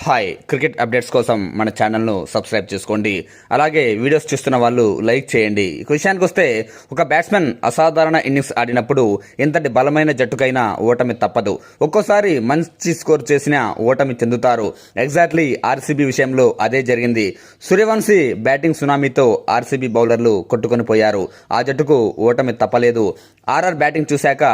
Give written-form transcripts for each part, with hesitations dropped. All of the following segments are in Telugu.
హాయ్, క్రికెట్ అప్డేట్స్ కోసం మన ఛానల్ను సబ్స్క్రైబ్ చేసుకోండి. అలాగే వీడియోస్ చూస్తున్న వాళ్ళు లైక్ చేయండి. విషయానికి వస్తే ఒక బ్యాట్స్మెన్ అసాధారణ ఇన్నింగ్స్ ఆడినప్పుడు ఎంతటి బలమైన జట్టుకైనా ఓటమి తప్పదు. ఒక్కోసారి మంచి స్కోర్ చేసినా ఓటమి చెందుతారు. ఎగ్జాక్ట్లీ ఆర్సీబీ విషయంలో అదే జరిగింది. సూర్యవంశీ బ్యాటింగ్ సునామీతో ఆర్సీబీ బౌలర్లు కొట్టుకొని పోయారు. ఆ జట్టుకు ఓటమి తప్పలేదు. ఆర్ఆర్ బ్యాటింగ్ చూశాక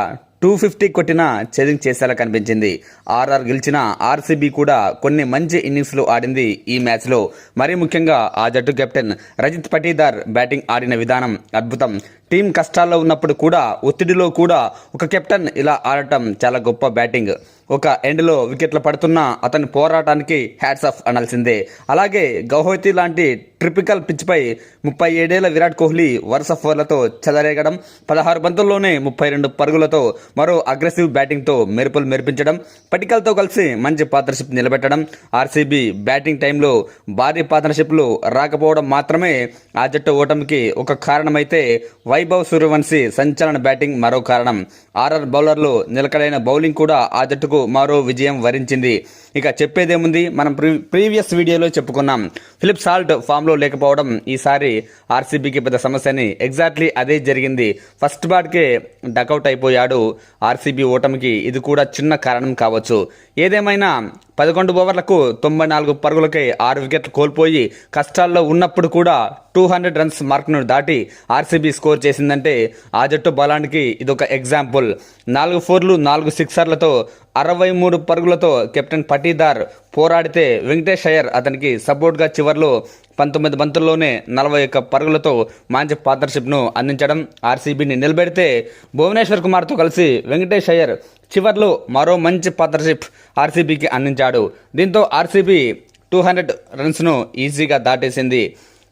250 కొట్టినా చేజింగ్ చేసేలా కనిపించింది. ఆర్ఆర్ గెలిచిన ఆర్సీబీ కూడా కొన్ని మంచి ఇన్నింగ్స్లు ఆడింది ఈ మ్యాచ్లో. మరీ ముఖ్యంగా ఆ జట్టు కెప్టెన్ రజిత్ పటీదార్ బ్యాటింగ్ ఆడిన విధానం అద్భుతం. టీం కష్టాల్లో ఉన్నప్పుడు కూడా, ఒత్తిడిలో కూడా ఒక కెప్టెన్ ఇలా ఆడటం చాలా గొప్ప బ్యాటింగ్. ఒక ఎండ్లో వికెట్లు పడుతున్నా అతని పోరాటానికి హ్యాట్స్ ఆఫ్ అనాల్సిందే. అలాగే గౌహతి లాంటి ట్రిపికల్ పిచ్పై 37 ఏళ్ల విరాట్ కోహ్లీ వరుస ఫోర్లతో చెలరేగడం, 16 బంతుల్లోనే 32 పరుగులతో మరో అగ్రెసివ్ బ్యాటింగ్తో మెరుపులు మెరిపించడం, పటికల్తో కలిసి మంచి పార్ట్నర్షిప్ నిలబెట్టడం, ఆర్సీబీ బ్యాటింగ్ టైంలో భారీ పార్ట్నర్షిప్లు రాకపోవడం మాత్రమే ఆ జట్టు ఓటమికి ఒక కారణమైతే, వైభవ్ సూర్యవంశీ సంచలన బ్యాటింగ్ మరో కారణం. ఆర్ఆర్ బౌలర్లు నిలకడైన బౌలింగ్ కూడా ఆ జట్టుకు మరో విజయం వరించింది. ఇక చెప్పేదేముంది, మనం ప్రీవియస్ వీడియోలో చెప్పుకున్నాం. ఫిలిప్ సాల్ట్ ఫామ్లో లేకపోవడం ఈసారి ఆర్సీబీకి పెద్ద సమస్యని. ఎగ్జాక్ట్లీ అదే జరిగింది. ఫస్ట్ బాట్కే డకౌట్ అయిపోయాడు. ఆర్సీబీ ఓటమికి ఇది కూడా చిన్న కారణం కావచ్చు. ఏదేమైనా 11 ఓవర్లకు 94 పరుగులకై 6 వికెట్లు కోల్పోయి కష్టాల్లో ఉన్నప్పుడు కూడా 200 రన్స్ మార్క్ను దాటి ఆర్సీబీ స్కోర్ చేసిందంటే ఆ జట్టు బలానికి ఇదొక ఎగ్జాంపుల్. 4 ఫోర్లు 4 సిక్సర్లతో 63 పరుగులతో కెప్టెన్ పటీదార్ పోరాడితే, వెంకటేష్ అయ్యర్ అతనికి సపోర్ట్గా చివర్లో 19 బంతుల్లోనే 41 పరుగులతో మంచి పార్ట్నర్షిప్ను అందించడం ఆర్సీబీని నిలబెడితే, భువనేశ్వర్ కుమార్తో కలిసి వెంకటేష్ అయ్యర్ చివర్లో మరో మంచి పార్ట్నర్షిప్ ఆర్సీబీకి అందించాడు. దీంతో ఆర్సీబీ 200 రన్స్ను ఈజీగా దాటేసింది.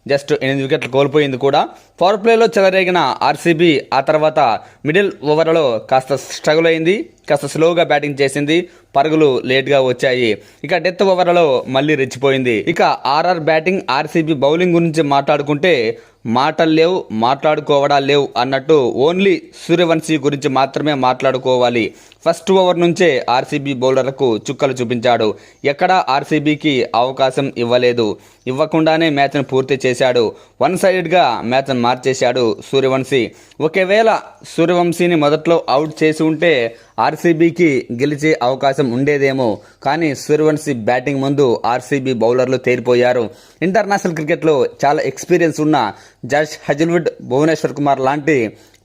జస్ట్ 8 వికెట్లు కోల్పోయింది కూడా. పవర్ ప్లేలో చెలరేగిన ఆర్సీబీ ఆ తర్వాత మిడిల్ ఓవర్లలో కాస్త స్ట్రగుల్ అయింది, కాస్త స్లోగా బ్యాటింగ్ చేసింది, పరుగులు లేట్గా వచ్చాయి. ఇక డెత్ ఓవర్లలో మళ్ళీ రెచ్చిపోయింది. ఇక ఆర్ఆర్ బ్యాటింగ్, ఆర్సీబీ బౌలింగ్ గురించి మాట్లాడుకుంటే మాటలు లేవు, మాట్లాడుకోవడాలు లేవు అన్నట్టు ఓన్లీ సూర్యవంశీ గురించి మాత్రమే మాట్లాడుకోవాలి. ఫస్ట్ ఓవర్ నుంచే ఆర్సీబీ బౌలర్లకు చుక్కలు చూపించాడు. ఎక్కడా ఆర్సీబీకి అవకాశం ఇవ్వలేదు. ఇవ్వకుండానే మ్యాచ్ను పూర్తి చేశాడు. వన్ సైడెడ్గా మ్యాచ్ను మార్చేశాడు సూర్యవంశీ. ఒకవేళ సూర్యవంశీని మొదట్లో అవుట్ చేసి ఉంటే ఆర్సీబీకి గెలిచే అవకాశం ఉండేదేమో. కానీ సూర్యవంశీ బ్యాటింగ్ ముందు ఆర్సీబీ బౌలర్లు తేలిపోయారు. ఇంటర్నేషనల్ క్రికెట్లో చాలా ఎక్స్పీరియన్స్ ఉన్న జాష్ హజిల్వుడ్, భువనేశ్వర్ కుమార్ లాంటి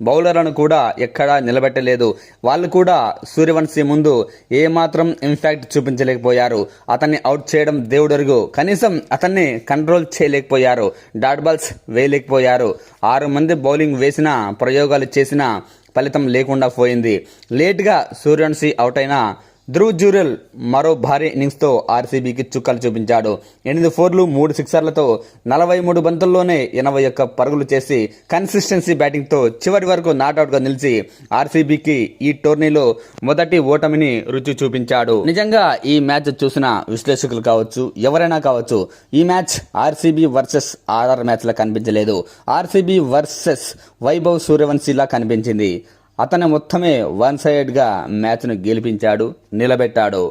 బౌలర్లను కూడా ఎక్కడా నిలబెట్టలేదు. వాళ్ళు కూడా సూర్యవంశీ ముందు ఏమాత్రం ఇంపాక్ట్ చూపించలేకపోయారు. అతన్ని అవుట్ చేయడం దేవుడెరుగు, కనీసం అతన్ని కంట్రోల్ చేయలేకపోయారు. Dot balls వేయలేకపోయారు. 6 మంది బౌలింగ్ వేసినా, ప్రయోగాలు చేసినా ఫలితం లేకుండా పోయింది. లేట్గా సూర్యవంశీ అవుట్ అయినా ధ్రువ్ జురెల్ మరో భారీ ఇన్నింగ్స్తో ఆర్సీబీకి చుక్కలు చూపించాడు. 8 ఫోర్లు 3 సిక్సర్లతో 43 బంతుల్లోనే 81 పరుగులు చేసి కన్సిస్టెన్సీ బ్యాటింగ్తో చివరి వరకు నాట్అవుట్గా నిలిచి ఆర్సీబీకి ఈ టోర్నీలో మొదటి ఓటమిని రుచి చూపించాడు. నిజంగా ఈ మ్యాచ్ చూసిన విశ్లేషకులు కావచ్చు, ఎవరైనా కావచ్చు, ఈ మ్యాచ్ ఆర్సీబీ వర్సెస్ ఆర్ఆర్ మ్యాచ్లా కనిపించలేదు. ఆర్సీబీ వర్సెస్ వైభవ్ సూర్యవంశీలా కనిపించింది. అతను మొత్తమే వన్ సైడ్గా మ్యాచ్ను గెలిపించాడు, నిలబెట్టాడు.